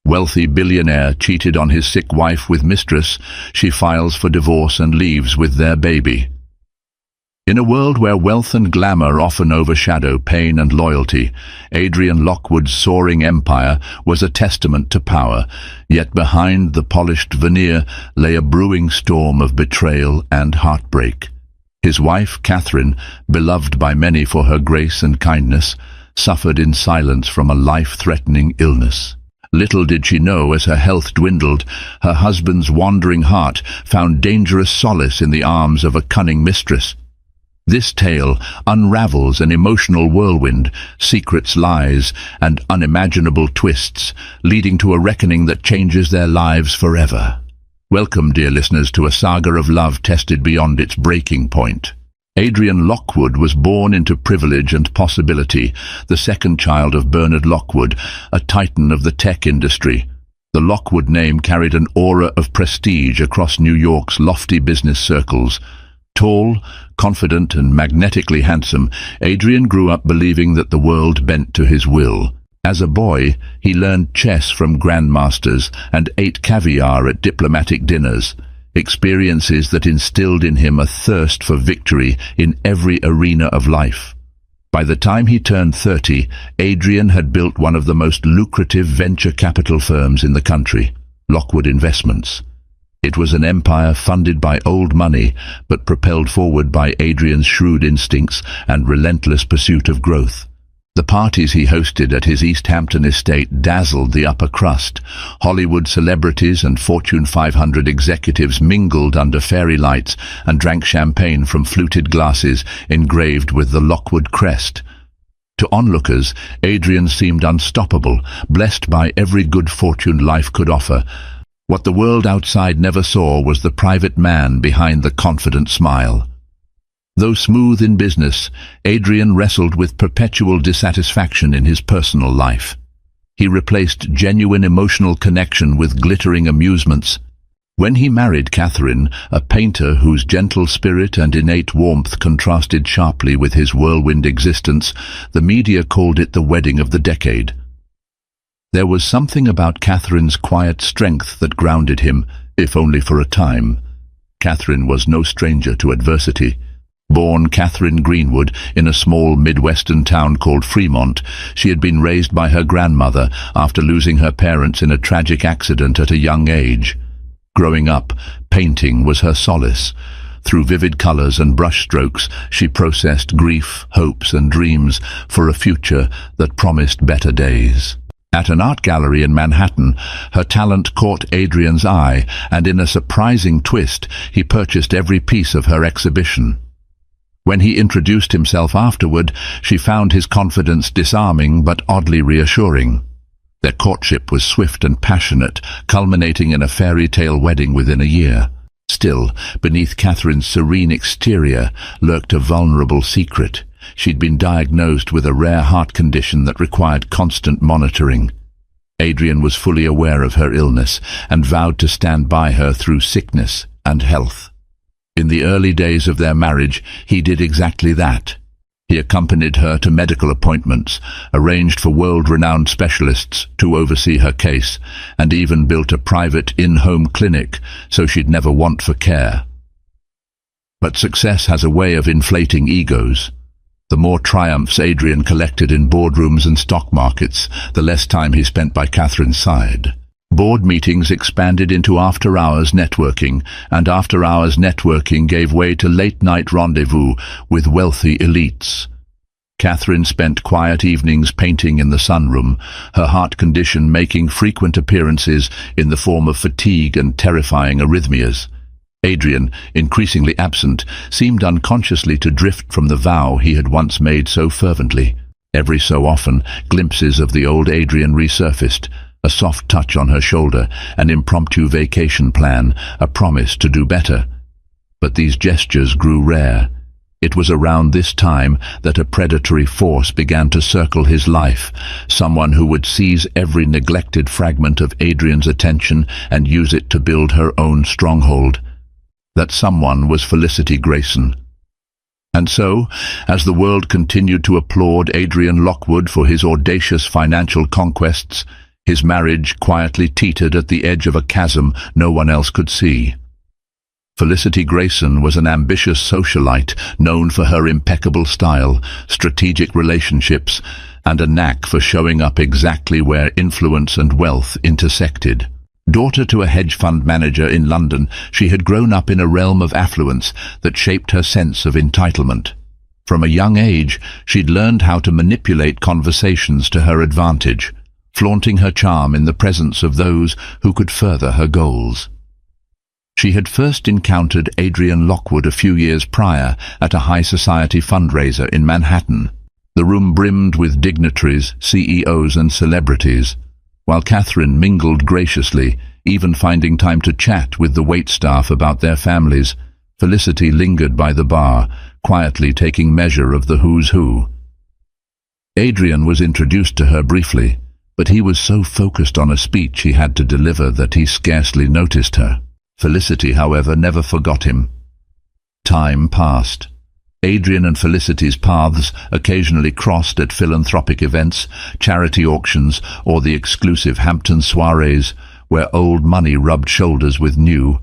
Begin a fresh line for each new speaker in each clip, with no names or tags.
Wealthy billionaire cheated on his sick wife with Mistress. She files for divorce and leaves with their baby. In a world where wealth and glamour often overshadow pain and loyalty, Adrian Lockwood's soaring empire was a testament to power, yet behind the polished veneer lay a brewing storm of betrayal and heartbreak. His wife, Catherine, beloved by many for her grace and kindness, suffered in silence from a life-threatening illness. Little did she know, as her health dwindled, her husband's wandering heart found dangerous solace in the arms of a cunning mistress. This tale unravels an emotional whirlwind, secrets, lies, and unimaginable twists, leading to a reckoning that changes their lives forever. Welcome, dear listeners, to a saga of love tested beyond its breaking point. Adrian Lockwood was born into privilege and possibility, the second child of Bernard Lockwood, a titan of the tech industry. The Lockwood name carried an aura of prestige across New York's lofty business circles. Tall, confident, and magnetically handsome, Adrian grew up believing that the world bent to his will. As a boy, he learned chess from grandmasters and ate caviar at diplomatic dinners, experiences that instilled in him a thirst for victory in every arena of life. By the time he turned 30, Adrian had built one of the most lucrative venture capital firms in the country, Lockwood Investments. It was an empire funded by old money, but propelled forward by Adrian's shrewd instincts and relentless pursuit of growth. The parties he hosted at his East Hampton estate dazzled the upper crust. Hollywood celebrities and Fortune 500 executives mingled under fairy lights and drank champagne from fluted glasses engraved with the Lockwood crest. To onlookers, Adrian seemed unstoppable, blessed by every good fortune life could offer. What the world outside never saw was the private man behind the confident smile. Though smooth in business, Adrian wrestled with perpetual dissatisfaction in his personal life. He replaced genuine emotional connection with glittering amusements. When he married Catherine, a painter whose gentle spirit and innate warmth contrasted sharply with his whirlwind existence, the media called it the wedding of the decade. There was something about Catherine's quiet strength that grounded him, if only for a time. Catherine was no stranger to adversity. Born Catherine Greenwood in a small Midwestern town called Fremont, she had been raised by her grandmother after losing her parents in a tragic accident at a young age. Growing up, painting was her solace. Through vivid colors and brushstrokes, she processed grief, hopes, and dreams for a future that promised better days. At an art gallery in Manhattan, her talent caught Adrian's eye, and in a surprising twist, he purchased every piece of her exhibition. When he introduced himself afterward, she found his confidence disarming but oddly reassuring. Their courtship was swift and passionate, culminating in a fairy tale wedding within a year. Still, beneath Catherine's serene exterior lurked a vulnerable secret. She'd been diagnosed with a rare heart condition that required constant monitoring. Adrian was fully aware of her illness and vowed to stand by her through sickness and health. In the early days of their marriage, he did exactly that. He accompanied her to medical appointments, arranged for world-renowned specialists to oversee her case, and even built a private in-home clinic so she'd never want for care. But success has a way of inflating egos. The more triumphs Adrian collected in boardrooms and stock markets, the less time he spent by Catherine's side. Board meetings expanded into after-hours networking, and after-hours networking gave way to late-night rendezvous with wealthy elites. Catherine spent quiet evenings painting in the sunroom, her heart condition making frequent appearances in the form of fatigue and terrifying arrhythmias. Adrian, increasingly absent, seemed unconsciously to drift from the vow he had once made so fervently. Every so often, glimpses of the old Adrian resurfaced, a soft touch on her shoulder, an impromptu vacation plan, a promise to do better. But these gestures grew rare. It was around this time that a predatory force began to circle his life, someone who would seize every neglected fragment of Adrian's attention and use it to build her own stronghold. That someone was Felicity Grayson. And so, as the world continued to applaud Adrian Lockwood for his audacious financial conquests, His marriage quietly teetered at the edge of a chasm no one else could see. Felicity Grayson was an ambitious socialite known for her impeccable style, strategic relationships, and a knack for showing up exactly where influence and wealth intersected. Daughter to a hedge fund manager in London, she had grown up in a realm of affluence that shaped her sense of entitlement. From a young age, she'd learned how to manipulate conversations to her advantage, flaunting her charm in the presence of those who could further her goals. She had first encountered Adrian Lockwood a few years prior at a high society fundraiser in Manhattan. The room brimmed with dignitaries, CEOs and celebrities, while Catherine mingled graciously, even finding time to chat with the waitstaff about their families. Felicity lingered by the bar, quietly taking measure of the who's who. Adrian was introduced to her briefly, but he was so focused on a speech he had to deliver that he scarcely noticed her. Felicity, however, never forgot him. Time passed. Adrian and Felicity's paths occasionally crossed at philanthropic events, charity auctions, or the exclusive Hampton soirees, where old money rubbed shoulders with new.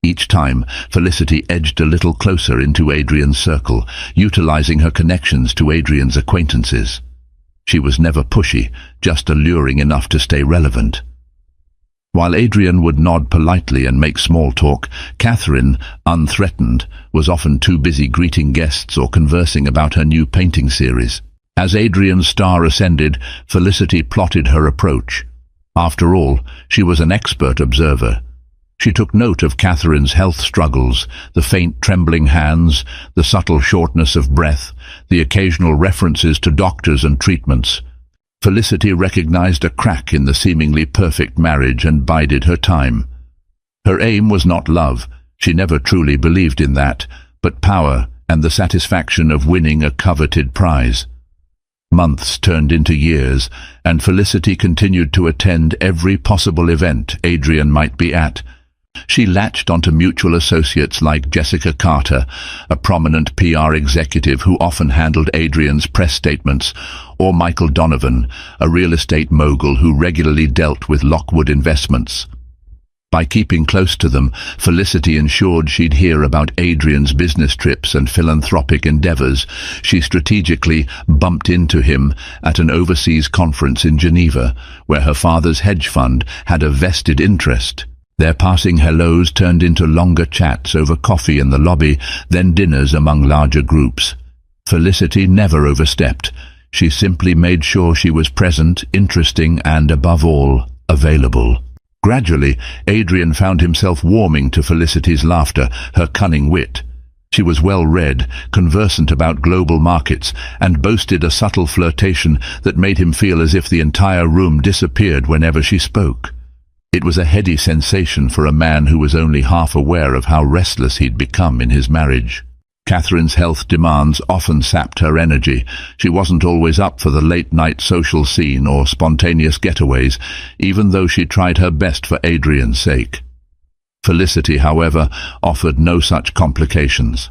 Each time, Felicity edged a little closer into Adrian's circle, utilizing her connections to Adrian's acquaintances. She was never pushy, just alluring enough to stay relevant. While Adrian would nod politely and make small talk, Catherine, unthreatened, was often too busy greeting guests or conversing about her new painting series. As Adrian's star ascended, Felicity plotted her approach. After all, she was an expert observer. She took note of Catherine's health struggles, the faint trembling hands, the subtle shortness of breath, the occasional references to doctors and treatments. Felicity recognized a crack in the seemingly perfect marriage and bided her time. Her aim was not love, she never truly believed in that, but power and the satisfaction of winning a coveted prize. Months turned into years, and Felicity continued to attend every possible event Adrian might be at. She latched onto mutual associates like Jessica Carter, a prominent PR executive who often handled Adrian's press statements, or Michael Donovan, a real estate mogul who regularly dealt with Lockwood Investments. By keeping close to them, Felicity ensured she'd hear about Adrian's business trips and philanthropic endeavors. She strategically bumped into him at an overseas conference in Geneva, where her father's hedge fund had a vested interest. Their passing hellos turned into longer chats over coffee in the lobby, then dinners among larger groups. Felicity never overstepped. She simply made sure she was present, interesting, and, above all, available. Gradually, Adrian found himself warming to Felicity's laughter, her cunning wit. She was well-read, conversant about global markets, and boasted a subtle flirtation that made him feel as if the entire room disappeared whenever she spoke. It was a heady sensation for a man who was only half aware of how restless he'd become in his marriage. Catherine's health demands often sapped her energy. She wasn't always up for the late-night social scene or spontaneous getaways, even though she tried her best for Adrian's sake. Felicity, however, offered no such complications.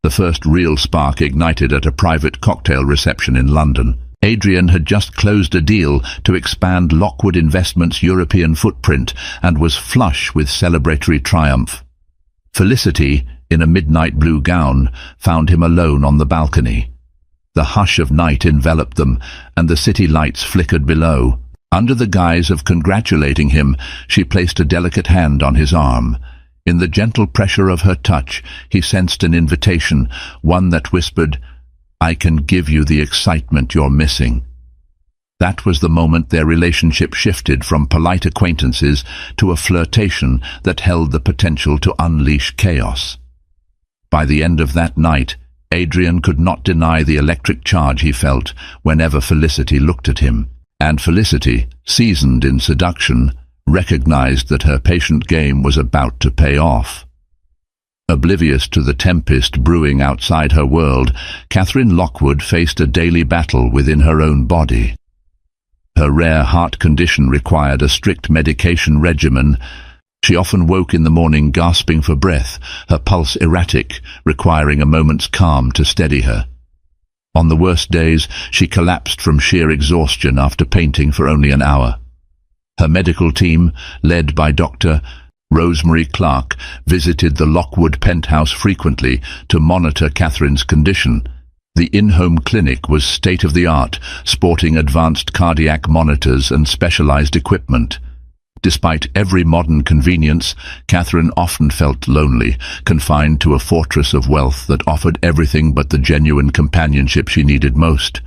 The first real spark ignited at a private cocktail reception in London. Adrian had just closed a deal to expand Lockwood Investments' European footprint and was flush with celebratory triumph. Felicity, in a midnight blue gown, found him alone on the balcony. The hush of night enveloped them, and the city lights flickered below. Under the guise of congratulating him, she placed a delicate hand on his arm. In the gentle pressure of her touch, he sensed an invitation, one that whispered, "I can give you the excitement you're missing." That was the moment their relationship shifted from polite acquaintances to a flirtation that held the potential to unleash chaos. By the end of that night, Adrian could not deny the electric charge he felt whenever Felicity looked at him, and Felicity, seasoned in seduction, recognized that her patient game was about to pay off. Oblivious to the tempest brewing outside her world, Catherine Lockwood faced a daily battle within her own body. Her rare heart condition required a strict medication regimen. She often woke in the morning gasping for breath, her pulse erratic, requiring a moment's calm to steady her. On the worst days, she collapsed from sheer exhaustion after painting for only an hour. Her medical team, led by Dr. Rosemary Clark, visited the Lockwood penthouse frequently to monitor Catherine's condition. The in-home clinic was state-of-the-art, sporting advanced cardiac monitors and specialized equipment. Despite every modern convenience, Catherine often felt lonely, confined to a fortress of wealth that offered everything but the genuine companionship she needed most: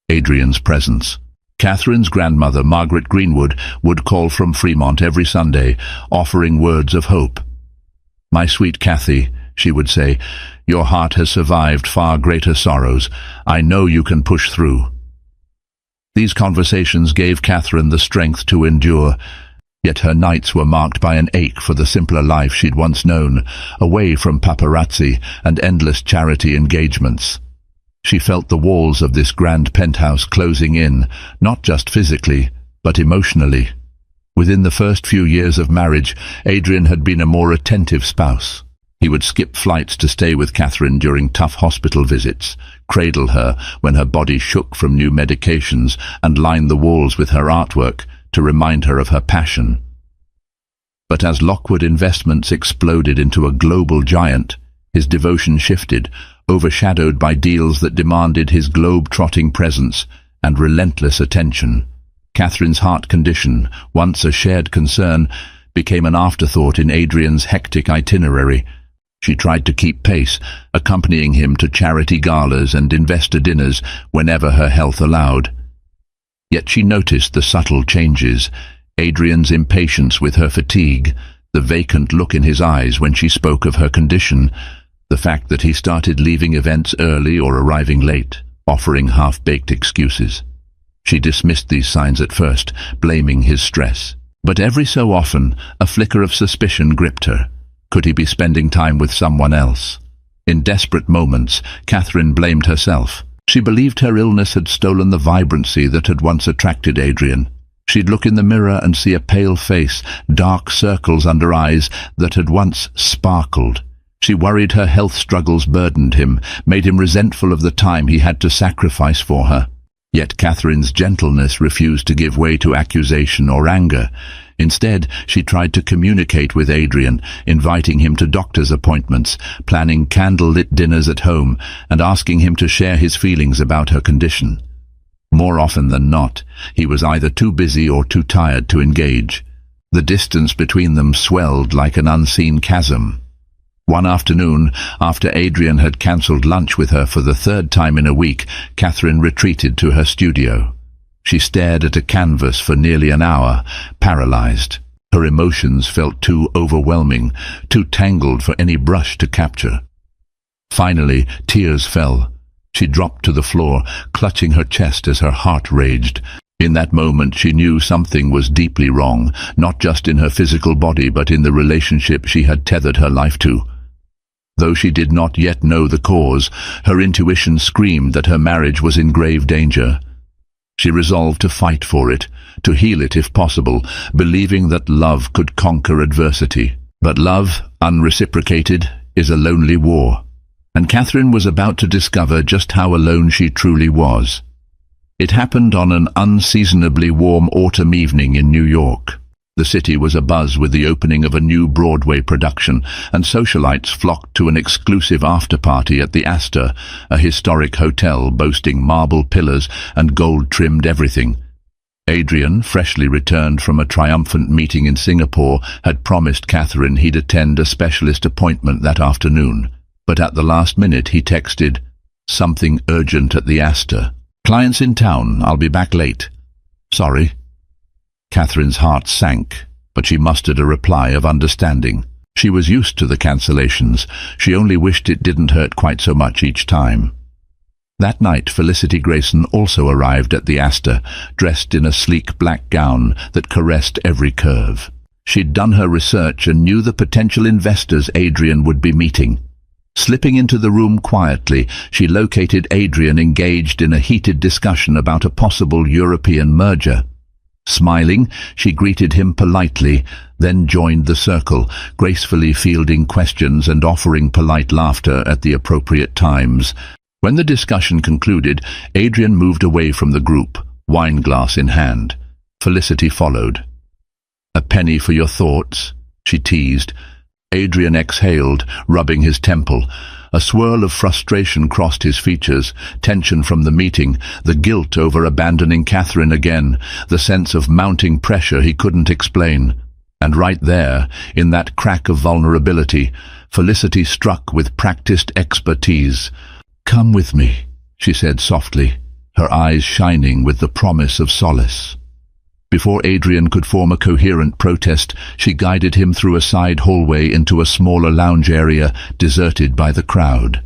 Adrian's presence. Catherine's grandmother, Margaret Greenwood, would call from Fremont every Sunday, offering words of hope. "My sweet Cathy," she would say, "your heart has survived far greater sorrows. I know you can push through." These conversations gave Catherine the strength to endure, yet her nights were marked by an ache for the simpler life she'd once known, away from paparazzi and endless charity engagements. She felt the walls of this grand penthouse closing in, not just physically, but emotionally. Within the first few years of marriage, Adrian had been a more attentive spouse. He would skip flights to stay with Catherine during tough hospital visits, cradle her when her body shook from new medications, and line the walls with her artwork to remind her of her passion. But as Lockwood Investments exploded into a global giant, his devotion shifted, overshadowed by deals that demanded his globe-trotting presence and relentless attention. Catherine's heart condition, once a shared concern, became an afterthought in Adrian's hectic itinerary. She tried to keep pace, accompanying him to charity galas and investor dinners whenever her health allowed. Yet she noticed the subtle changes: Adrian's impatience with her fatigue, the vacant look in his eyes when she spoke of her condition, the fact that he started leaving events early or arriving late, offering half-baked excuses. She dismissed these signs at first, blaming his stress. But every so often, a flicker of suspicion gripped her. Could he be spending time with someone else? In desperate moments, Catherine blamed herself. She believed her illness had stolen the vibrancy that had once attracted Adrian. She'd look in the mirror and see a pale face, dark circles under eyes that had once sparkled. She worried her health struggles burdened him, made him resentful of the time he had to sacrifice for her. Yet Catherine's gentleness refused to give way to accusation or anger. Instead, she tried to communicate with Adrian, inviting him to doctor's appointments, planning candle-lit dinners at home, and asking him to share his feelings about her condition. More often than not, he was either too busy or too tired to engage. The distance between them swelled like an unseen chasm. One afternoon, after Adrian had cancelled lunch with her for the third time in a week, Catherine retreated to her studio. She stared at a canvas for nearly an hour, paralyzed. Her emotions felt too overwhelming, too tangled for any brush to capture. Finally, tears fell. She dropped to the floor, clutching her chest as her heart raged. In that moment she knew something was deeply wrong, not just in her physical body but in the relationship she had tethered her life to. Though she did not yet know the cause, her intuition screamed that her marriage was in grave danger. She resolved to fight for it, to heal it if possible, believing that love could conquer adversity. But love, unreciprocated, is a lonely war. And Catherine was about to discover just how alone she truly was. It happened on an unseasonably warm autumn evening in New York. The city was abuzz with the opening of a new Broadway production, and socialites flocked to an exclusive after-party at the Astor, a historic hotel boasting marble pillars and gold-trimmed everything. Adrian, freshly returned from a triumphant meeting in Singapore, had promised Catherine he'd attend a specialist appointment that afternoon. But at the last minute he texted, "Something urgent at the Astor. Clients in town, I'll be back late. Sorry." Catherine's heart sank, but she mustered a reply of understanding. She was used to the cancellations. She only wished it didn't hurt quite so much each time. That night, Felicity Grayson also arrived at the Astor, dressed in a sleek black gown that caressed every curve. She'd done her research and knew the potential investors Adrian would be meeting. Slipping into the room quietly, she located Adrian engaged in a heated discussion about a possible European merger. Smiling, she greeted him politely, then joined the circle, gracefully fielding questions and offering polite laughter at the appropriate times. When the discussion concluded, Adrian moved away from the group, wine glass in hand. Felicity followed. "A penny for your thoughts?" she teased. Adrian exhaled, rubbing his temple. A swirl of frustration crossed his features, tension from the meeting, the guilt over abandoning Catherine again, the sense of mounting pressure he couldn't explain. And right there, in that crack of vulnerability, Felicity struck with practiced expertise. "Come with me," she said softly, her eyes shining with the promise of solace. Before Adrian could form a coherent protest, she guided him through a side hallway into a smaller lounge area deserted by the crowd.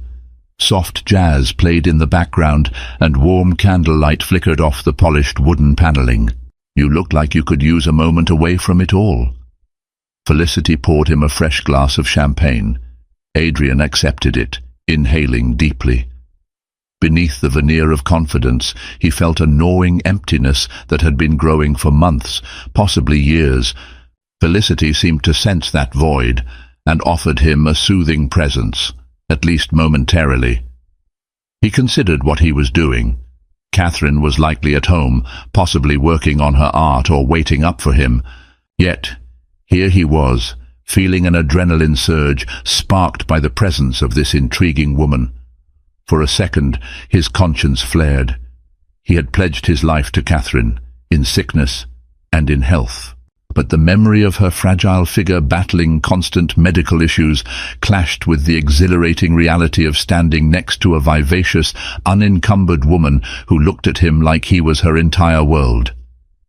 Soft jazz played in the background, and warm candlelight flickered off the polished wooden paneling. "You look like you could use a moment away from it all." Felicity poured him a fresh glass of champagne. Adrian accepted it, inhaling deeply. Beneath the veneer of confidence, he felt a gnawing emptiness that had been growing for months, possibly years. Felicity seemed to sense that void, and offered him a soothing presence, at least momentarily. He considered what he was doing. Catherine was likely at home, possibly working on her art or waiting up for him. Yet, here he was, feeling an adrenaline surge sparked by the presence of this intriguing woman. For a second, his conscience flared. He had pledged his life to Catherine, in sickness and in health. But the memory of her fragile figure battling constant medical issues clashed with the exhilarating reality of standing next to a vivacious, unencumbered woman who looked at him like he was her entire world.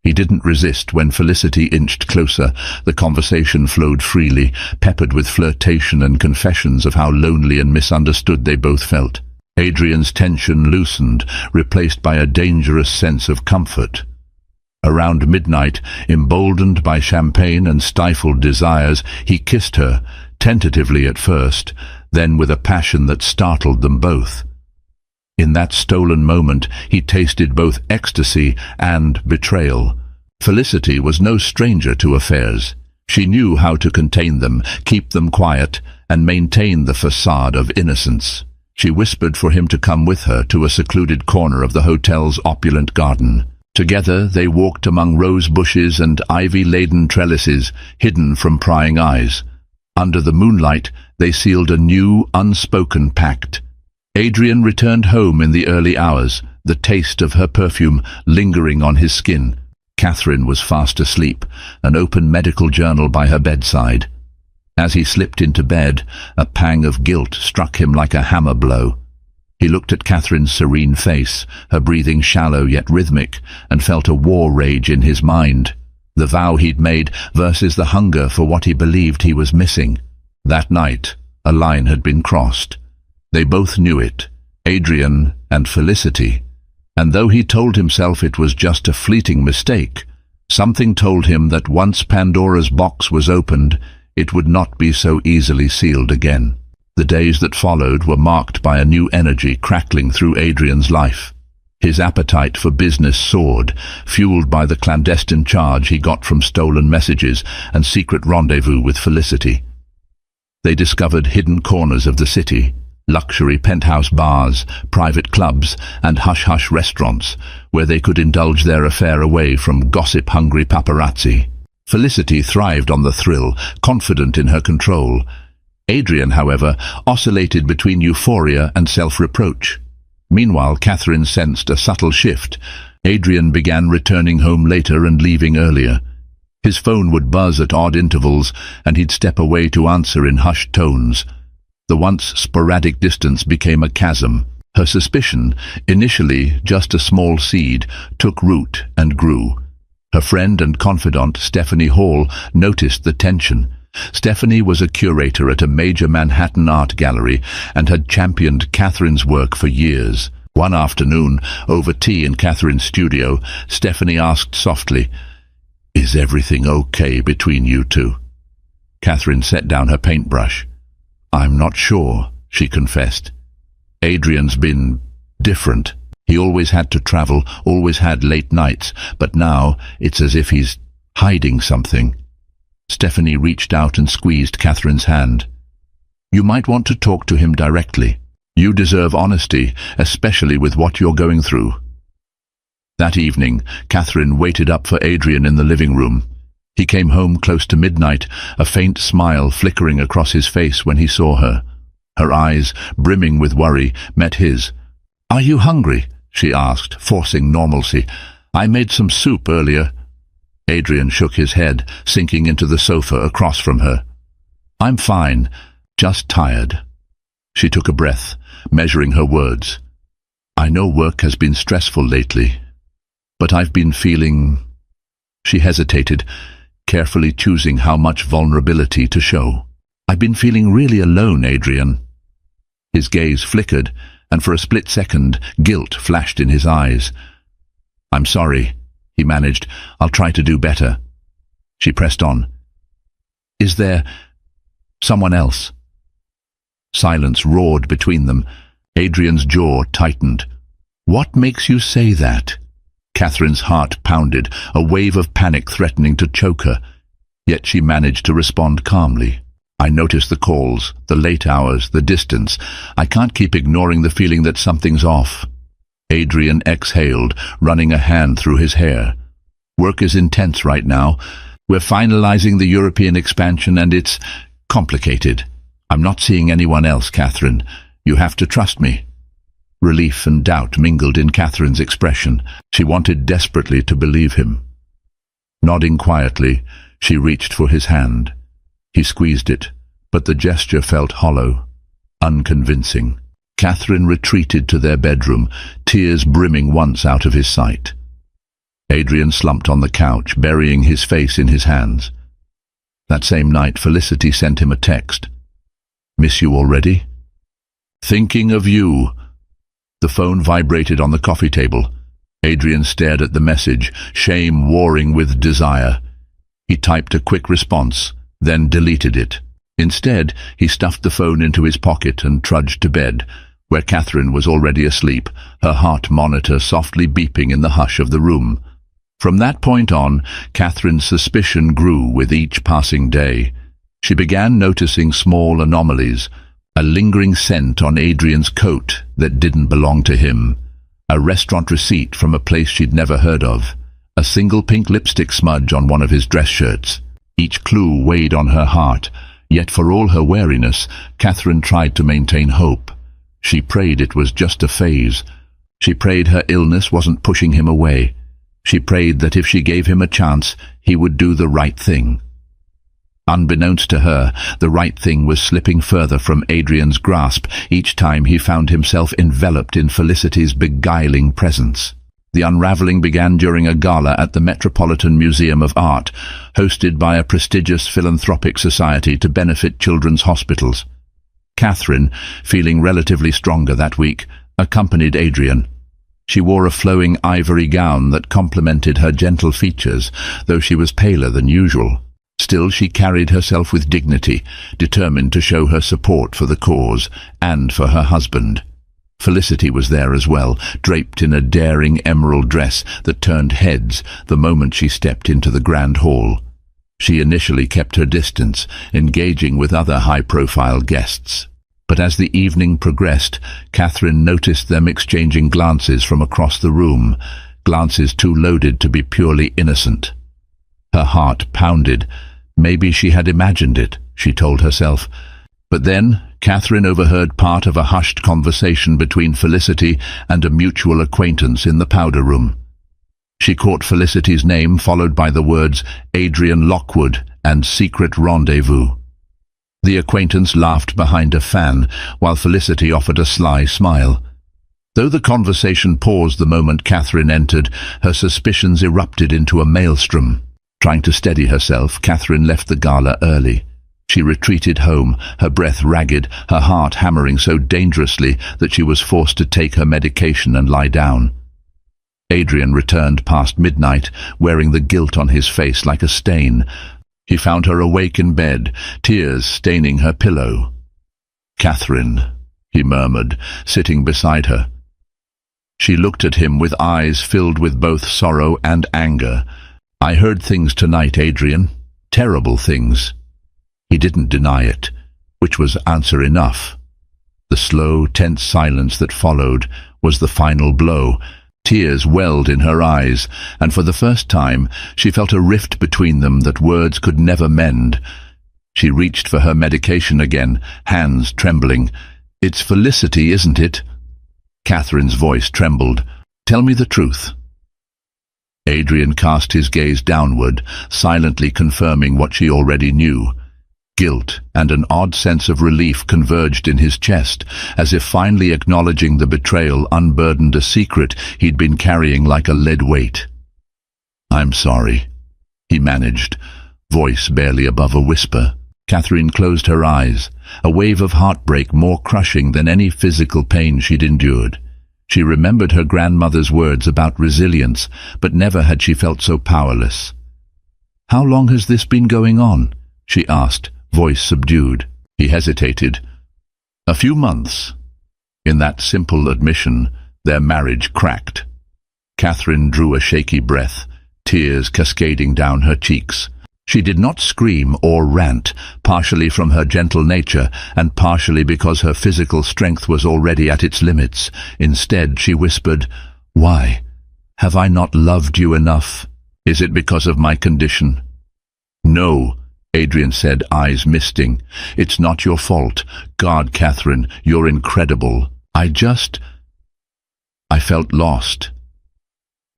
He didn't resist when Felicity inched closer. The conversation flowed freely, peppered with flirtation and confessions of how lonely and misunderstood they both felt. Adrian's tension loosened, replaced by a dangerous sense of comfort. Around midnight, emboldened by champagne and stifled desires, he kissed her, tentatively at first, then with a passion that startled them both. In that stolen moment, he tasted both ecstasy and betrayal. Felicity was no stranger to affairs. She knew how to contain them, keep them quiet, and maintain the facade of innocence. She whispered for him to come with her to a secluded corner of the hotel's opulent garden. Together they walked among rose bushes and ivy-laden trellises, hidden from prying eyes. Under the moonlight, they sealed a new, unspoken pact. Adrian returned home in the early hours, the taste of her perfume lingering on his skin. Catherine was fast asleep, an open medical journal by her bedside. As he slipped into bed, a pang of guilt struck him like a hammer blow. He looked at Catherine's serene face, her breathing shallow yet rhythmic, and felt a war rage in his mind. The vow he'd made versus the hunger for what he believed he was missing. That night, a line had been crossed. They both knew it, Adrian and Felicity. And though he told himself it was just a fleeting mistake, something told him that once Pandora's box was opened, it would not be so easily sealed again. The days that followed were marked by a new energy crackling through Adrian's life. His appetite for business soared, fueled by the clandestine charge he got from stolen messages and secret rendezvous with Felicity. They discovered hidden corners of the city, luxury penthouse bars, private clubs, and hush-hush restaurants, where they could indulge their affair away from gossip-hungry paparazzi. Felicity thrived on the thrill, confident in her control. Adrian, however, oscillated between euphoria and self-reproach. Meanwhile, Catherine sensed a subtle shift. Adrian began returning home later and leaving earlier. His phone would buzz at odd intervals, and he'd step away to answer in hushed tones. The once sporadic distance became a chasm. Her suspicion, initially just a small seed, took root and grew. Her friend and confidant, Stephanie Hall, noticed the tension. Stephanie was a curator at a major Manhattan art gallery and had championed Catherine's work for years. One afternoon, over tea in Catherine's studio, Stephanie asked softly, "Is everything okay between you two?" Catherine set down her paintbrush. "I'm not sure," she confessed. "Adrian's been different. He always had to travel, always had late nights, but now it's as if he's hiding something." Stephanie reached out and squeezed Catherine's hand. "You might want to talk to him directly. You deserve honesty, especially with what you're going through." That evening, Catherine waited up for Adrian in the living room. He came home close to midnight, a faint smile flickering across his face when he saw her. Her eyes, brimming with worry, met his. "Are you hungry?" she asked, forcing normalcy. "I made some soup earlier." Adrian shook his head, sinking into the sofa across from her. "I'm fine, just tired." She took a breath, measuring her words. "I know work has been stressful lately, but I've been feeling—" She hesitated, carefully choosing how much vulnerability to show. "I've been feeling really alone, Adrian." His gaze flickered, and for a split second, guilt flashed in his eyes. "I'm sorry," he managed. "I'll try to do better." She pressed on. "Is there someone else?" Silence roared between them. Adrian's jaw tightened. "What makes you say that?" Catherine's heart pounded, a wave of panic threatening to choke her. Yet she managed to respond calmly. "I notice the calls, the late hours, the distance. I can't keep ignoring the feeling that something's off." Adrian exhaled, running a hand through his hair. "Work is intense right now. We're finalizing the European expansion and it's complicated. I'm not seeing anyone else, Catherine. You have to trust me." Relief and doubt mingled in Catherine's expression. She wanted desperately to believe him. Nodding quietly, she reached for his hand. He squeezed it, but the gesture felt hollow, unconvincing. Catherine retreated to their bedroom, tears brimming once out of his sight. Adrian slumped on the couch, burying his face in his hands. That same night, Felicity sent him a text. "Miss you already?" "Thinking of you." The phone vibrated on the coffee table. Adrian stared at the message, shame warring with desire. He typed a quick response, then deleted it. Instead, he stuffed the phone into his pocket and trudged to bed, where Catherine was already asleep, her heart monitor softly beeping in the hush of the room. From that point on, Catherine's suspicion grew with each passing day. She began noticing small anomalies, a lingering scent on Adrian's coat that didn't belong to him, a restaurant receipt from a place she'd never heard of, a single pink lipstick smudge on one of his dress shirts. Each clue weighed on her heart, yet for all her wariness, Catherine tried to maintain hope. She prayed it was just a phase. She prayed her illness wasn't pushing him away. She prayed that if she gave him a chance, he would do the right thing. Unbeknownst to her, the right thing was slipping further from Adrian's grasp each time he found himself enveloped in Felicity's beguiling presence. The unraveling began during a gala at the Metropolitan Museum of Art, hosted by a prestigious philanthropic society to benefit children's hospitals. Catherine, feeling relatively stronger that week, accompanied Adrian. She wore a flowing ivory gown that complemented her gentle features, though she was paler than usual. Still, she carried herself with dignity, determined to show her support for the cause and for her husband. Felicity was there as well, draped in a daring emerald dress that turned heads the moment she stepped into the grand hall. She initially kept her distance, engaging with other high-profile guests. But as the evening progressed, Catherine noticed them exchanging glances from across the room, glances too loaded to be purely innocent. Her heart pounded. Maybe she had imagined it, she told herself. But then Catherine overheard part of a hushed conversation between Felicity and a mutual acquaintance in the powder room. She caught Felicity's name, followed by the words Adrian Lockwood and secret rendezvous. The acquaintance laughed behind a fan, while Felicity offered a sly smile. Though the conversation paused the moment Catherine entered, her suspicions erupted into a maelstrom. Trying to steady herself, Catherine left the gala early. She retreated home, her breath ragged, her heart hammering so dangerously that she was forced to take her medication and lie down. Adrian returned past midnight, wearing the guilt on his face like a stain. He found her awake in bed, tears staining her pillow. "Catherine," he murmured, sitting beside her. She looked at him with eyes filled with both sorrow and anger. "I heard things tonight, Adrian. Terrible things." He didn't deny it, which was answer enough. The slow, tense silence that followed was the final blow. Tears welled in her eyes, and for the first time she felt a rift between them that words could never mend. She reached for her medication again, hands trembling. "It's Felicity, isn't it?" Catherine's voice trembled. "Tell me the truth." Adrian cast his gaze downward, silently confirming what she already knew. Guilt and an odd sense of relief converged in his chest, as if finally acknowledging the betrayal unburdened a secret he'd been carrying like a lead weight. "I'm sorry," he managed, voice barely above a whisper. Catherine closed her eyes, a wave of heartbreak more crushing than any physical pain she'd endured. She remembered her grandmother's words about resilience, but never had she felt so powerless. "How long has this been going on?" she asked, voice subdued. He hesitated. "A few months." In that simple admission, their marriage cracked. Catherine drew a shaky breath, tears cascading down her cheeks. She did not scream or rant, partially from her gentle nature and partially because her physical strength was already at its limits. Instead, she whispered, "Why? Have I not loved you enough? Is it because of my condition?" "No," Adrian said, eyes misting. "It's not your fault. God, Catherine, you're incredible. I felt lost.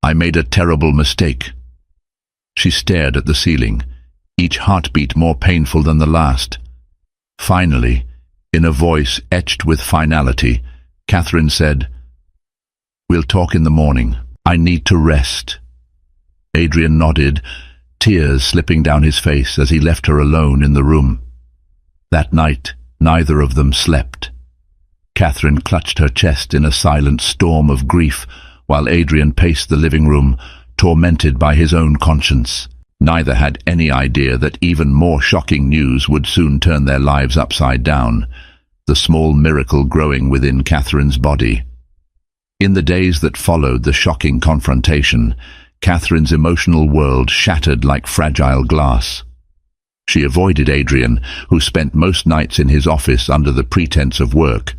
I made a terrible mistake." She stared at the ceiling, each heartbeat more painful than the last. Finally, in a voice etched with finality, Catherine said, "We'll talk in the morning. I need to rest." Adrian nodded, tears slipping down his face as he left her alone in the room. That night, neither of them slept. Catherine clutched her chest in a silent storm of grief, while Adrian paced the living room, tormented by his own conscience. Neither had any idea that even more shocking news would soon turn their lives upside down, the small miracle growing within Catherine's body. In the days that followed the shocking confrontation, Catherine's emotional world shattered like fragile glass. She avoided Adrian, who spent most nights in his office under the pretense of work.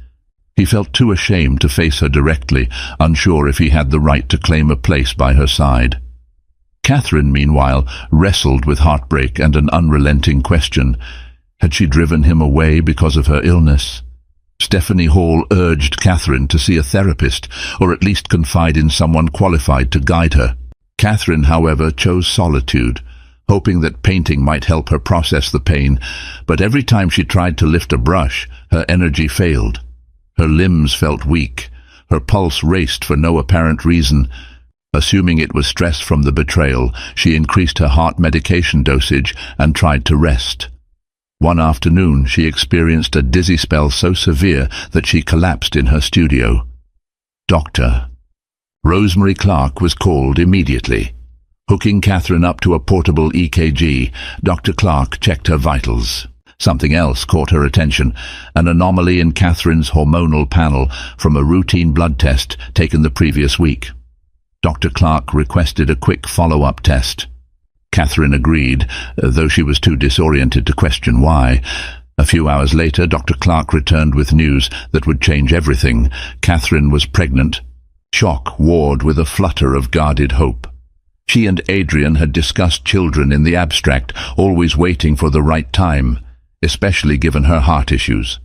He felt too ashamed to face her directly, unsure if he had the right to claim a place by her side. Catherine, meanwhile, wrestled with heartbreak and an unrelenting question. Had she driven him away because of her illness? Stephanie Hall urged Catherine to see a therapist, or at least confide in someone qualified to guide her. Catherine, however, chose solitude, hoping that painting might help her process the pain, but every time she tried to lift a brush, her energy failed. Her limbs felt weak, her pulse raced for no apparent reason. Assuming it was stress from the betrayal, she increased her heart medication dosage and tried to rest. One afternoon, she experienced a dizzy spell so severe that she collapsed in her studio. Dr. Rosemary Clark was called immediately. Hooking Catherine up to a portable EKG, Dr. Clark checked her vitals. Something else caught her attention, an anomaly in Catherine's hormonal panel from a routine blood test taken the previous week. Dr. Clark requested a quick follow-up test. Catherine agreed, though she was too disoriented to question why. A few hours later, Dr. Clark returned with news that would change everything. Catherine was pregnant. Shock warred with a flutter of guarded hope. She and Adrian had discussed children in the abstract, always waiting for the right time, especially given her heart issues.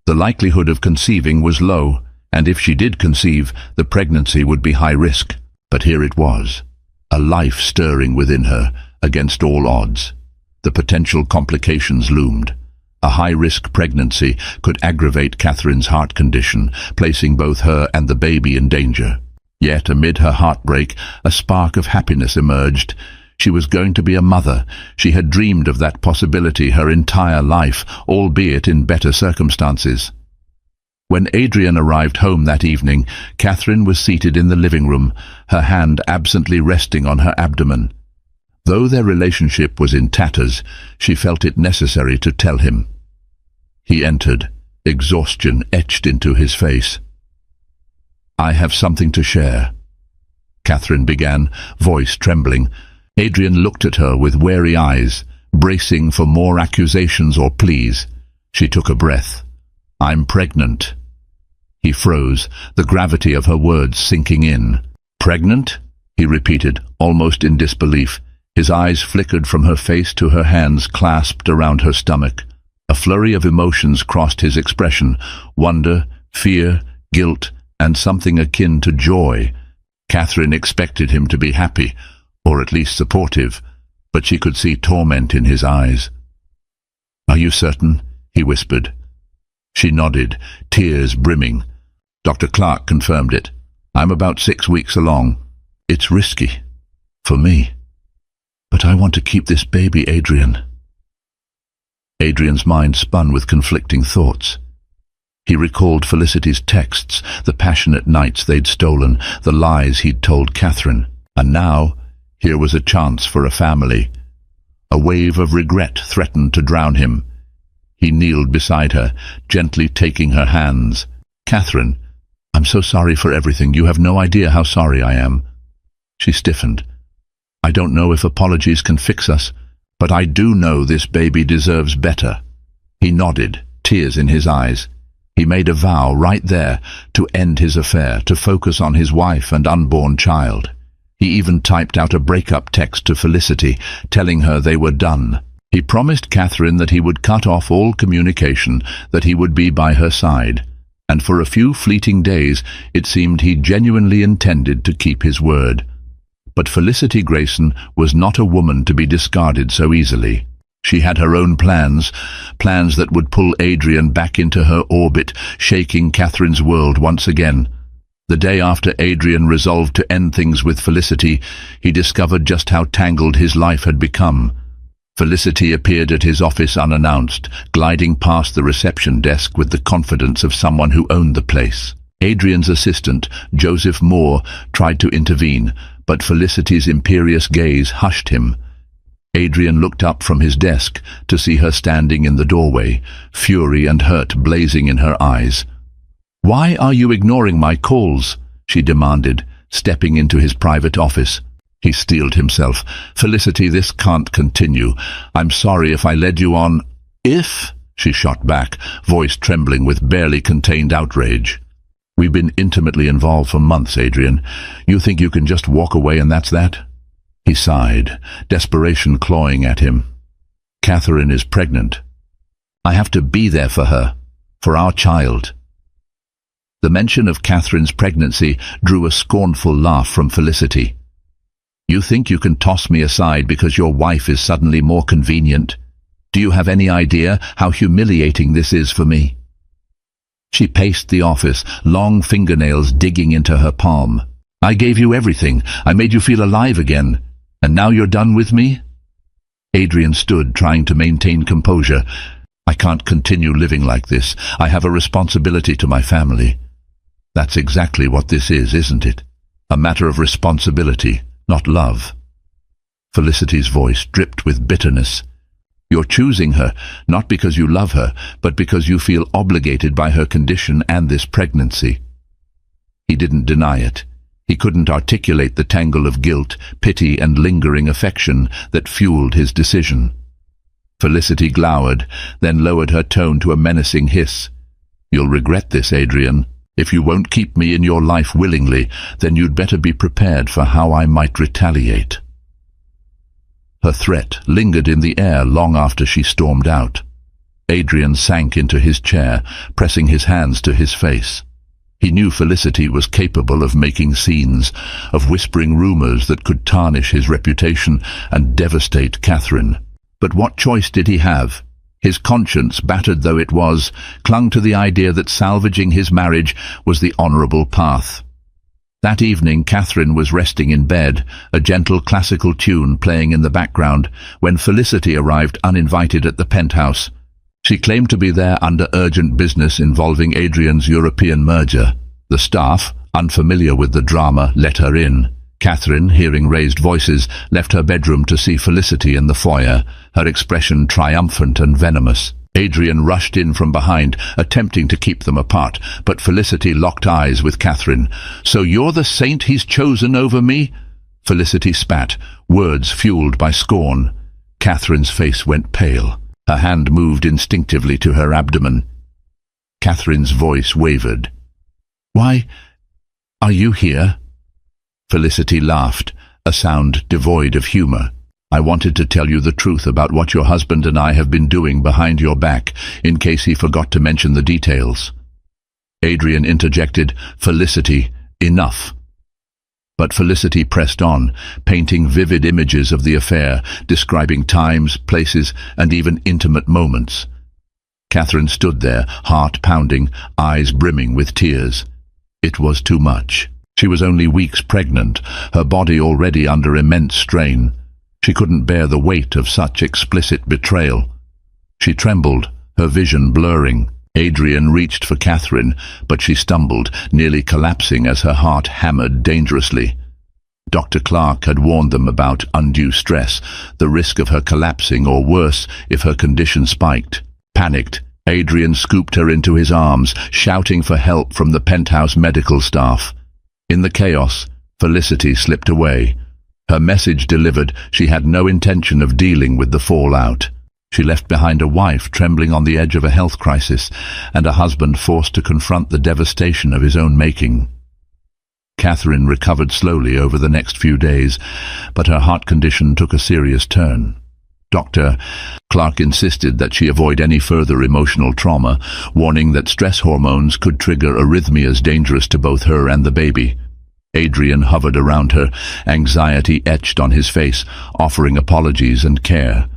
The likelihood of conceiving was low, and if she did conceive, the pregnancy would be high risk. But here it was, a life stirring within her, against all odds. The potential complications loomed. A high-risk pregnancy could aggravate Catherine's heart condition, placing both her and the baby in danger. Yet, amid her heartbreak, a spark of happiness emerged. She was going to be a mother. She had dreamed of that possibility her entire life, albeit in better circumstances. When Adrian arrived home that evening, Catherine was seated in the living room, her hand absently resting on her abdomen. Though their relationship was in tatters, she felt it necessary to tell him. He entered, exhaustion etched into his face. "I have something to share," Catherine began, voice trembling. Adrian looked at her with wary eyes, bracing for more accusations or pleas. She took a breath. "I'm pregnant." He froze, the gravity of her words sinking in. Pregnant? He repeated, almost in disbelief. His eyes flickered from her face to her hands clasped around her stomach. A flurry of emotions crossed his expression: wonder, fear, guilt, and something akin to joy. Catherine expected him to be happy, or at least supportive, but she could see torment in his eyes. "Are you certain?" he whispered. She nodded, tears brimming. "Dr. Clark confirmed it. I'm about 6 weeks along. It's risky. For me. But I want to keep this baby, Adrian." Adrian's mind spun with conflicting thoughts. He recalled Felicity's texts, the passionate nights they'd stolen, the lies he'd told Catherine. And now, here was a chance for a family. A wave of regret threatened to drown him. He kneeled beside her, gently taking her hands. "Catherine, I'm so sorry for everything. You have no idea how sorry I am." She stiffened. "I don't know if apologies can fix us, but I do know this baby deserves better." He nodded, tears in his eyes. He made a vow right there to end his affair, to focus on his wife and unborn child. He even typed out a breakup text to Felicity, telling her they were done. He promised Catherine that he would cut off all communication, that he would be by her side. And for a few fleeting days, it seemed he genuinely intended to keep his word. But Felicity Grayson was not a woman to be discarded so easily. She had her own plans that would pull Adrian back into her orbit, shaking Catherine's world once again. The day after Adrian resolved to end things with Felicity, he discovered just how tangled his life had become. Felicity appeared at his office unannounced, gliding past the reception desk with the confidence of someone who owned the place. Adrian's assistant, Joseph Moore, tried to intervene, but Felicity's imperious gaze hushed him. Adrian looked up from his desk to see her standing in the doorway, fury and hurt blazing in her eyes. "Why are you ignoring my calls?" she demanded, stepping into his private office. He steeled himself. "Felicity, this can't continue. I'm sorry if I led you on." "If?" she shot back, voice trembling with barely contained outrage. "We've been intimately involved for months, Adrian. You think you can just walk away and that's that?" He sighed, desperation clawing at him. "Catherine is pregnant. I have to be there for her, for our child." The mention of Catherine's pregnancy drew a scornful laugh from Felicity. "You think you can toss me aside because your wife is suddenly more convenient? Do you have any idea how humiliating this is for me?" She paced the office, long fingernails digging into her palm. "I gave you everything. I made you feel alive again. And now you're done with me?" Adrian stood, trying to maintain composure. "I can't continue living like this. I have a responsibility to my family." "That's exactly what this is, isn't it? A matter of responsibility, not love." Felicity's voice dripped with bitterness. "You're choosing her, not because you love her, but because you feel obligated by her condition and this pregnancy." He didn't deny it. He couldn't articulate the tangle of guilt, pity, and lingering affection that fueled his decision. Felicity glowered, then lowered her tone to a menacing hiss. "You'll regret this, Adrian. If you won't keep me in your life willingly, then you'd better be prepared for how I might retaliate." Her threat lingered in the air long after she stormed out. Adrian sank into his chair, pressing his hands to his face. He knew Felicity was capable of making scenes, of whispering rumors that could tarnish his reputation and devastate Catherine. But what choice did he have? His conscience, battered though it was, clung to the idea that salvaging his marriage was the honorable path. That evening, Catherine was resting in bed, a gentle classical tune playing in the background, when Felicity arrived uninvited at the penthouse. She claimed to be there under urgent business involving Adrian's European merger. The staff, unfamiliar with the drama, let her in. Catherine, hearing raised voices, left her bedroom to see Felicity in the foyer, her expression triumphant and venomous. Adrian rushed in from behind, attempting to keep them apart, but Felicity locked eyes with Catherine. "So you're the saint he's chosen over me?" Felicity spat, words fueled by scorn. Catherine's face went pale. Her hand moved instinctively to her abdomen. Catherine's voice wavered. "Why are you here?" Felicity laughed, a sound devoid of humor. "I wanted to tell you the truth about what your husband and I have been doing behind your back, in case he forgot to mention the details." Adrian interjected, "Felicity, enough." But Felicity pressed on, painting vivid images of the affair, describing times, places, and even intimate moments. Catherine stood there, heart pounding, eyes brimming with tears. It was too much. She was only weeks pregnant, her body already under immense strain. She couldn't bear the weight of such explicit betrayal. She trembled, her vision blurring. Adrian reached for Catherine, but she stumbled, nearly collapsing as her heart hammered dangerously. Dr. Clark had warned them about undue stress, the risk of her collapsing, or worse, if her condition spiked. Panicked, Adrian scooped her into his arms, shouting for help from the penthouse medical staff. In the chaos, Felicity slipped away. Her message delivered, she had no intention of dealing with the fallout. She left behind a wife trembling on the edge of a health crisis, and a husband forced to confront the devastation of his own making. Catherine recovered slowly over the next few days, but her heart condition took a serious turn. Dr. Clark insisted that she avoid any further emotional trauma, warning that stress hormones could trigger arrhythmias dangerous to both her and the baby. Adrian hovered around her, anxiety etched on his face, offering apologies and care.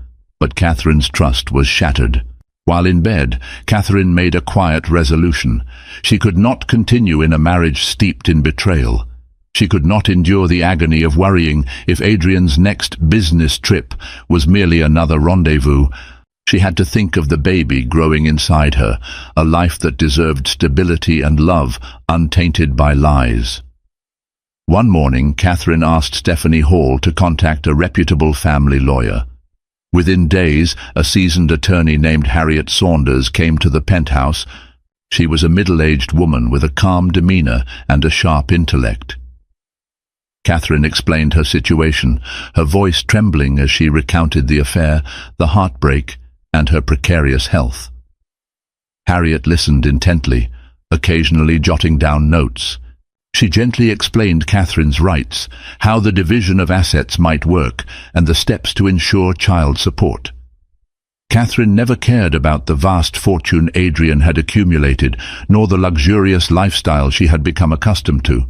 But Catherine's trust was shattered. While in bed, Catherine made a quiet resolution. She could not continue in a marriage steeped in betrayal. She could not endure the agony of worrying if Adrian's next business trip was merely another rendezvous. She had to think of the baby growing inside her, a life that deserved stability and love, untainted by lies. One morning, Catherine asked Stephanie Hall to contact a reputable family lawyer. Within days, a seasoned attorney named Harriet Saunders came to the penthouse. She was a middle-aged woman with a calm demeanor and a sharp intellect. Catherine explained her situation, her voice trembling as she recounted the affair, the heartbreak, and her precarious health. Harriet listened intently, occasionally jotting down notes. She gently explained Catherine's rights, how the division of assets might work, and the steps to ensure child support. Catherine never cared about the vast fortune Adrian had accumulated, nor the luxurious lifestyle she had become accustomed to.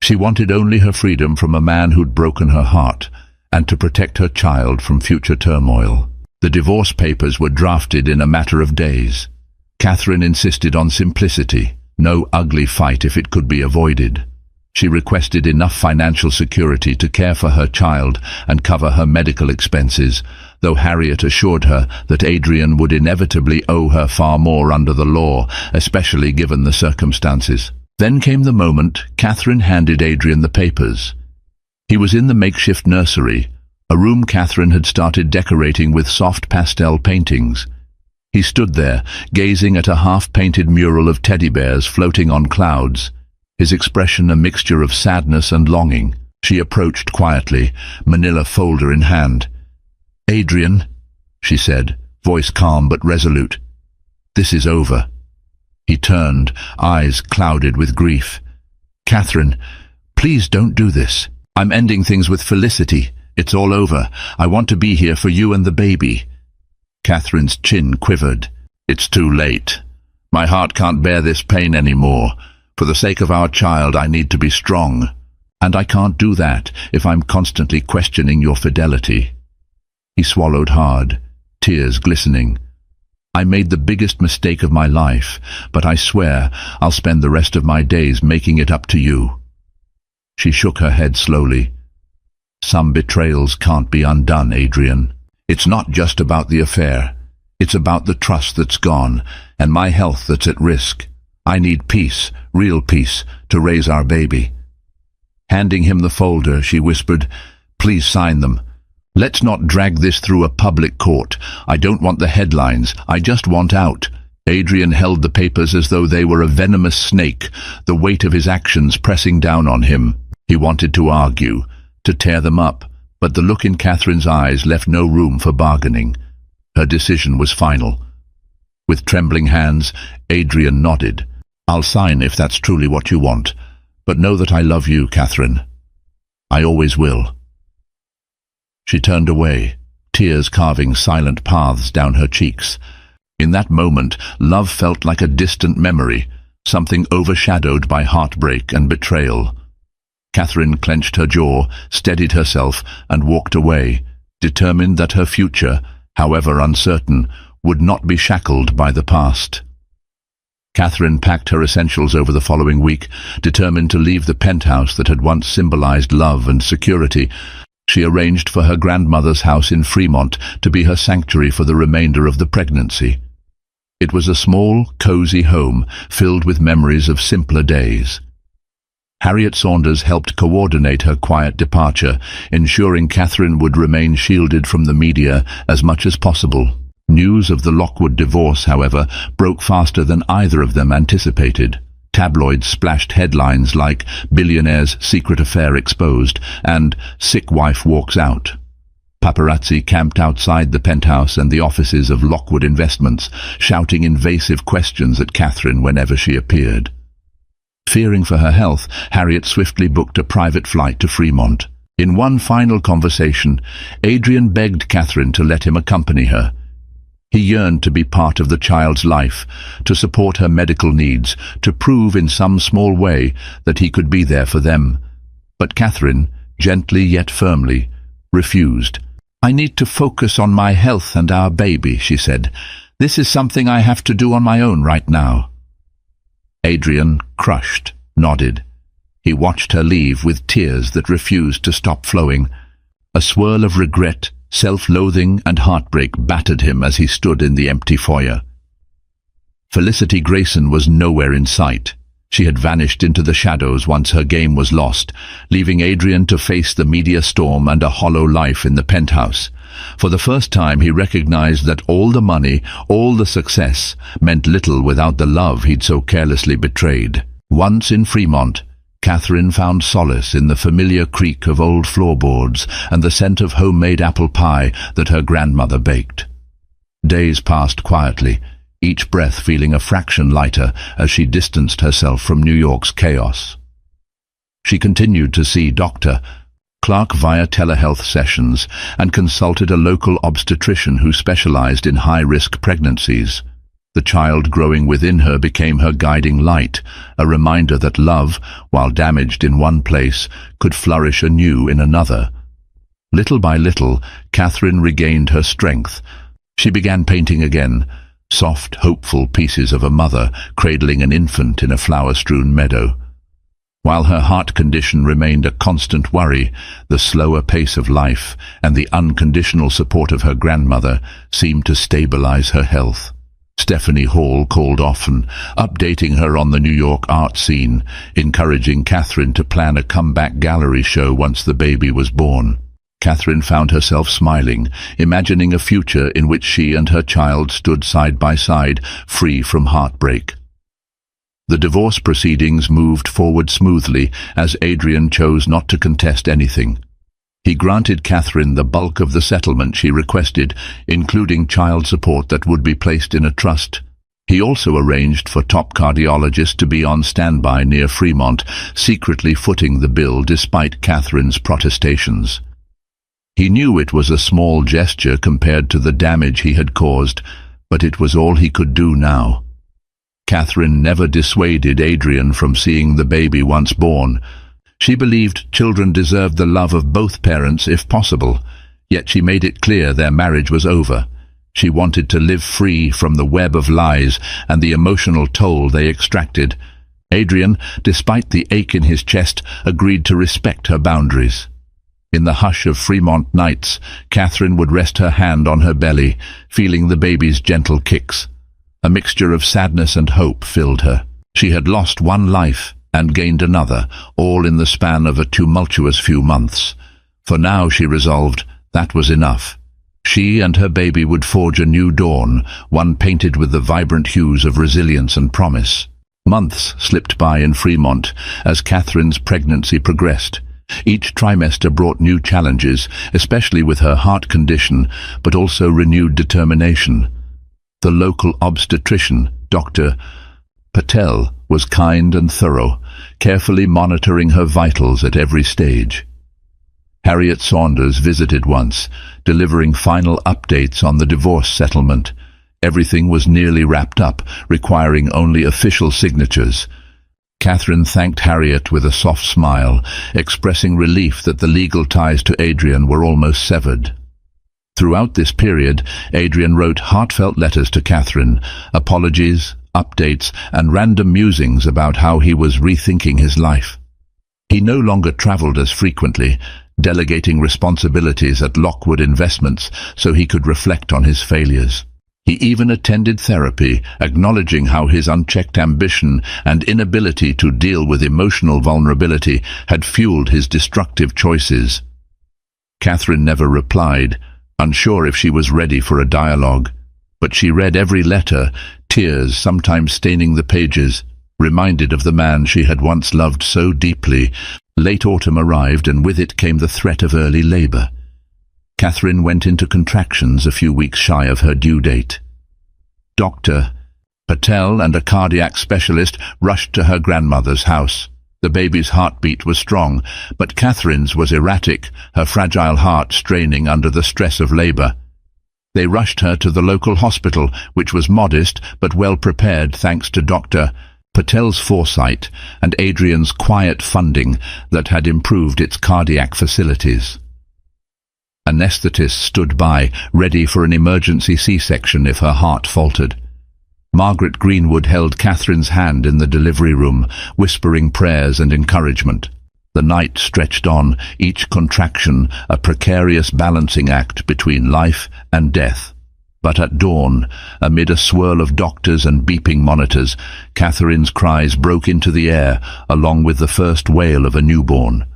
She wanted only her freedom from a man who'd broken her heart, and to protect her child from future turmoil. The divorce papers were drafted in a matter of days. Catherine insisted on simplicity. No ugly fight if it could be avoided. She requested enough financial security to care for her child and cover her medical expenses, though Harriet assured her that Adrian would inevitably owe her far more under the law, especially given the circumstances. Then came the moment Catherine handed Adrian the papers. He was in the makeshift nursery, a room Catherine had started decorating with soft pastel paintings. He stood there, gazing at a half-painted mural of teddy bears floating on clouds, his expression a mixture of sadness and longing. She approached quietly, manila folder in hand. "Adrian," she said, voice calm but resolute, "this is over." He turned, eyes clouded with grief. "Catherine, please don't do this. I'm ending things with Felicity. It's all over. I want to be here for you and the baby." Catherine's chin quivered. "It's too late. My heart can't bear this pain anymore. For the sake of our child, I need to be strong. And I can't do that if I'm constantly questioning your fidelity." He swallowed hard, tears glistening. "I made the biggest mistake of my life, but I swear I'll spend the rest of my days making it up to you." She shook her head slowly. "Some betrayals can't be undone, Adrian. It's not just about the affair. It's about the trust that's gone, and my health that's at risk. I need peace, real peace, to raise our baby." Handing him the folder, she whispered, "Please sign them. Let's not drag this through a public court. I don't want the headlines. I just want out." Adrian held the papers as though they were a venomous snake, the weight of his actions pressing down on him. He wanted to argue, to tear them up, but the look in Catherine's eyes left no room for bargaining. Her decision was final. With trembling hands, Adrian nodded. "I'll sign if that's truly what you want, but know that I love you, Catherine. I always will." She turned away, tears carving silent paths down her cheeks. In that moment, love felt like a distant memory, something overshadowed by heartbreak and betrayal. Catherine clenched her jaw, steadied herself, and walked away, determined that her future, however uncertain, would not be shackled by the past. Catherine packed her essentials over the following week, determined to leave the penthouse that had once symbolized love and security. She arranged for her grandmother's house in Fremont to be her sanctuary for the remainder of the pregnancy. It was a small, cozy home filled with memories of simpler days. Harriet Saunders helped coordinate her quiet departure, ensuring Catherine would remain shielded from the media as much as possible. News of the Lockwood divorce, however, broke faster than either of them anticipated. Tabloids splashed headlines like "Billionaire's secret affair exposed" and "Sick wife walks out." Paparazzi camped outside the penthouse and the offices of Lockwood Investments, shouting invasive questions at Catherine whenever she appeared. Fearing for her health, Harriet swiftly booked a private flight to Fremont. In one final conversation, Adrian begged Catherine to let him accompany her. He yearned to be part of the child's life, to support her medical needs, to prove in some small way that he could be there for them. But Catherine, gently yet firmly, refused. "I need to focus on my health and our baby," she said. "This is something I have to do on my own right now." Adrian, crushed, nodded. He watched her leave with tears that refused to stop flowing. A swirl of regret, self-loathing and heartbreak battered him as he stood in the empty foyer. Felicity Grayson was nowhere in sight. She had vanished into the shadows once her game was lost, leaving Adrian to face the media storm and a hollow life in the penthouse. For the first time he recognized that all the money, all the success, meant little without the love he'd so carelessly betrayed. Once in Fremont, Catherine found solace in the familiar creak of old floorboards and the scent of homemade apple pie that her grandmother baked. Days passed quietly, each breath feeling a fraction lighter as she distanced herself from New York's chaos. She continued to see Dr. Clark via telehealth sessions and consulted a local obstetrician who specialized in high-risk pregnancies. The child growing within her became her guiding light, a reminder that love, while damaged in one place, could flourish anew in another. Little by little, Catherine regained her strength. She began painting again, soft, hopeful pieces of a mother cradling an infant in a flower-strewn meadow. While her heart condition remained a constant worry, the slower pace of life and the unconditional support of her grandmother seemed to stabilize her health. Stephanie Hall called often, updating her on the New York art scene, encouraging Catherine to plan a comeback gallery show once the baby was born. Catherine found herself smiling, imagining a future in which she and her child stood side by side, free from heartbreak. The divorce proceedings moved forward smoothly as Adrian chose not to contest anything. He granted Catherine the bulk of the settlement she requested, including child support that would be placed in a trust. He also arranged for top cardiologists to be on standby near Fremont, secretly footing the bill despite Catherine's protestations. He knew it was a small gesture compared to the damage he had caused, but it was all he could do now. Catherine never dissuaded Adrian from seeing the baby once born. She believed children deserved the love of both parents if possible, yet she made it clear their marriage was over. She wanted to live free from the web of lies and the emotional toll they extracted. Adrian, despite the ache in his chest, agreed to respect her boundaries. In the hush of Fremont nights, Catherine would rest her hand on her belly, feeling the baby's gentle kicks. A mixture of sadness and hope filled her. She had lost one life and gained another, all in the span of a tumultuous few months. For now, she resolved, that was enough. She and her baby would forge a new dawn, one painted with the vibrant hues of resilience and promise. Months slipped by in Fremont as Catherine's pregnancy progressed. Each trimester brought new challenges, especially with her heart condition, but also renewed determination. The local obstetrician, Dr. Patel, was kind and thorough, carefully monitoring her vitals at every stage. Harriet Saunders visited once, delivering final updates on the divorce settlement. Everything was nearly wrapped up, requiring only official signatures. Catherine thanked Harriet with a soft smile, expressing relief that the legal ties to Adrian were almost severed. Throughout this period, Adrian wrote heartfelt letters to Catherine, apologies, updates, and random musings about how he was rethinking his life. He no longer travelled as frequently, delegating responsibilities at Lockwood Investments so he could reflect on his failures. He even attended therapy, acknowledging how his unchecked ambition and inability to deal with emotional vulnerability had fueled his destructive choices. Catherine never replied, unsure if she was ready for a dialogue, but she read every letter, tears sometimes staining the pages, reminded of the man she had once loved so deeply. Late autumn arrived, and with it came the threat of early labor. Catherine went into contractions a few weeks shy of her due date. Dr. Patel and a cardiac specialist rushed to her grandmother's house. The baby's heartbeat was strong, but Catherine's was erratic, her fragile heart straining under the stress of labor. They rushed her to the local hospital, which was modest but well prepared thanks to Dr. Patel's foresight and Adrian's quiet funding that had improved its cardiac facilities. Anesthetists stood by, ready for an emergency C-section if her heart faltered. Margaret Greenwood held Catherine's hand in the delivery room, whispering prayers and encouragement. The night stretched on, each contraction a precarious balancing act between life and death. But at dawn, amid a swirl of doctors and beeping monitors, Catherine's cries broke into the air, along with the first wail of a newborn.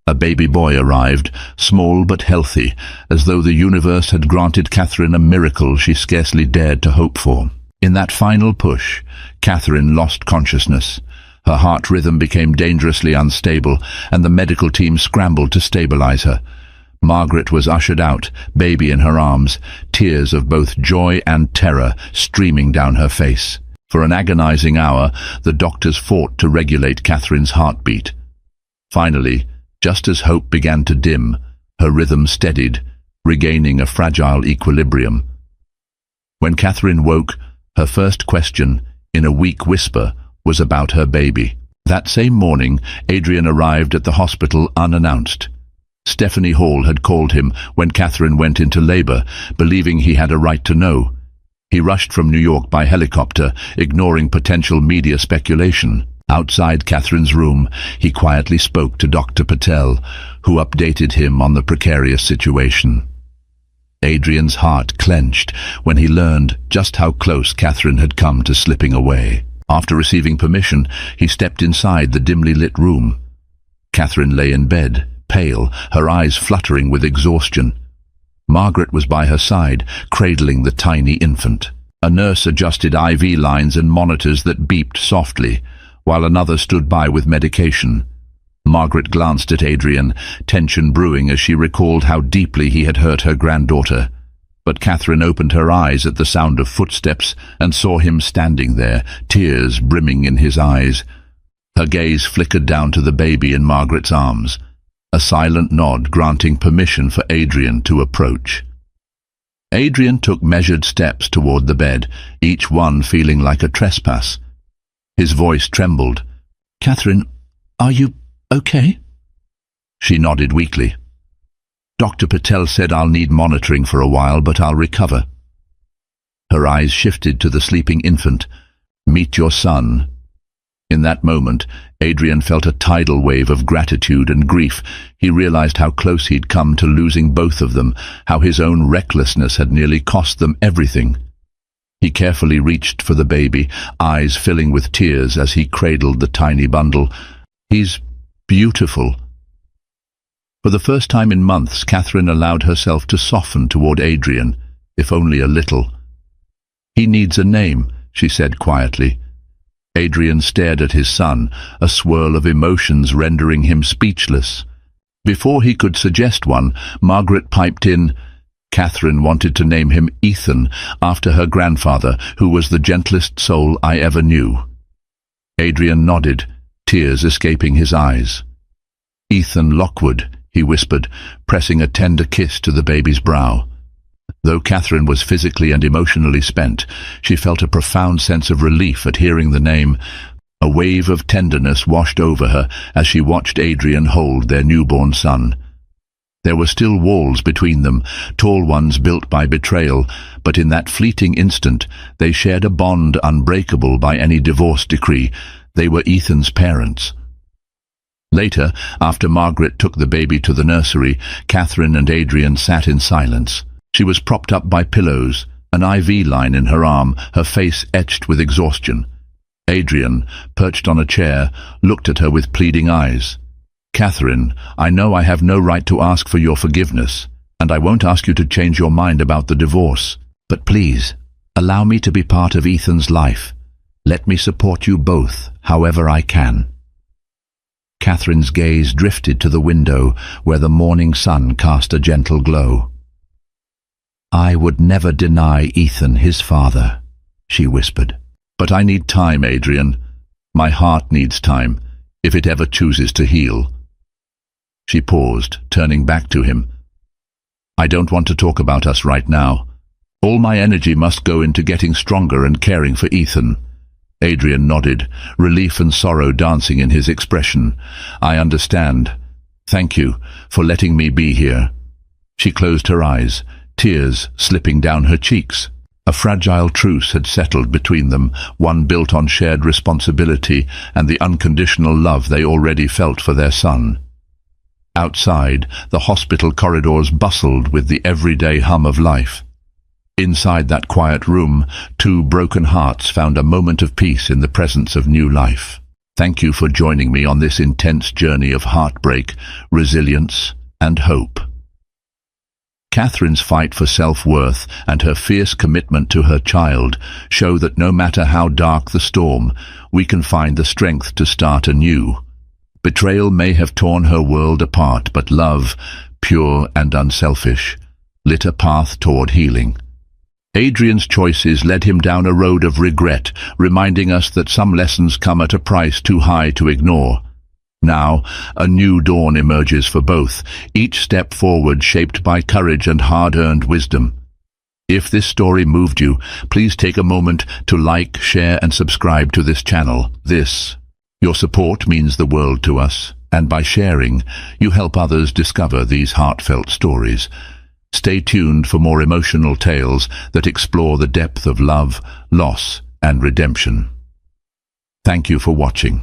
A baby boy arrived, small but healthy, as though the universe had granted Catherine a miracle she scarcely dared to hope for. In that final push, Catherine lost consciousness. Her heart rhythm became dangerously unstable, and the medical team scrambled to stabilize her. Margaret was ushered out, baby in her arms, tears of both joy and terror streaming down her face. For an agonizing hour, the doctors fought to regulate Catherine's heartbeat. Finally, just as hope began to dim, her rhythm steadied, regaining a fragile equilibrium. When Catherine woke, her first question, in a weak whisper, was about her baby. That same morning, Adrian arrived at the hospital unannounced. Stephanie Hall had called him when Catherine went into labor, believing he had a right to know. He rushed from New York by helicopter, ignoring potential media speculation. Outside Catherine's room, he quietly spoke to Dr. Patel, who updated him on the precarious situation. Adrian's heart clenched when he learned just how close Catherine had come to slipping away. After receiving permission, he stepped inside the dimly lit room. Catherine lay in bed, pale, her eyes fluttering with exhaustion. Margaret was by her side, cradling the tiny infant. A nurse adjusted IV lines and monitors that beeped softly, while another stood by with medication. Margaret glanced at Adrian, tension brewing as she recalled how deeply he had hurt her granddaughter. But Catherine opened her eyes at the sound of footsteps and saw him standing there, tears brimming in his eyes. Her gaze flickered down to the baby in Margaret's arms, a silent nod granting permission for Adrian to approach. Adrian took measured steps toward the bed, each one feeling like a trespass. His voice trembled. "Catherine, are you okay?" She nodded weakly. "Dr. Patel said I'll need monitoring for a while, but I'll recover." Her eyes shifted to the sleeping infant. "Meet your son." In that moment, Adrian felt a tidal wave of gratitude and grief. He realized how close he'd come to losing both of them, how his own recklessness had nearly cost them everything. He carefully reached for the baby, eyes filling with tears as he cradled the tiny bundle. "He's beautiful." For the first time in months, Catherine allowed herself to soften toward Adrian, if only a little. "He needs a name," she said quietly. Adrian stared at his son, a swirl of emotions rendering him speechless. Before he could suggest one, Margaret piped in, "Catherine wanted to name him Ethan, after her grandfather, who was the gentlest soul I ever knew." Adrian nodded, tears escaping his eyes. "Ethan Lockwood," he whispered, pressing a tender kiss to the baby's brow. Though Catherine was physically and emotionally spent, she felt a profound sense of relief at hearing the name. A wave of tenderness washed over her as she watched Adrian hold their newborn son. There were still walls between them, tall ones built by betrayal, but in that fleeting instant they shared a bond unbreakable by any divorce decree. They were Ethan's parents. Later, after Margaret took the baby to the nursery, Catherine and Adrian sat in silence. She was propped up by pillows, an IV line in her arm, her face etched with exhaustion. Adrian, perched on a chair, looked at her with pleading eyes. "Catherine, I know I have no right to ask for your forgiveness, and I won't ask you to change your mind about the divorce. But please, allow me to be part of Ethan's life. Let me support you both, however I can." Catherine's gaze drifted to the window, where the morning sun cast a gentle glow. "I would never deny Ethan his father," she whispered. "But I need time, Adrian. My heart needs time, if it ever chooses to heal." She paused, turning back to him. "I don't want to talk about us right now. All my energy must go into getting stronger and caring for Ethan." Adrian nodded, relief and sorrow dancing in his expression. "I understand. Thank you for letting me be here." She closed her eyes, tears slipping down her cheeks. A fragile truce had settled between them, one built on shared responsibility and the unconditional love they already felt for their son. Outside, the hospital corridors bustled with the everyday hum of life. Inside that quiet room, two broken hearts found a moment of peace in the presence of new life. Thank you for joining me on this intense journey of heartbreak, resilience, and hope. Catherine's fight for self-worth and her fierce commitment to her child show that no matter how dark the storm, we can find the strength to start anew. Betrayal may have torn her world apart, but love, pure and unselfish, lit a path toward healing. Adrian's choices led him down a road of regret, reminding us that some lessons come at a price too high to ignore. Now, a new dawn emerges for both, each step forward shaped by courage and hard-earned wisdom. If this story moved you, please take a moment to like, share and subscribe to this channel. Your support means the world to us, and by sharing, you help others discover these heartfelt stories. Stay tuned for more emotional tales that explore the depth of love, loss, and redemption. Thank you for watching.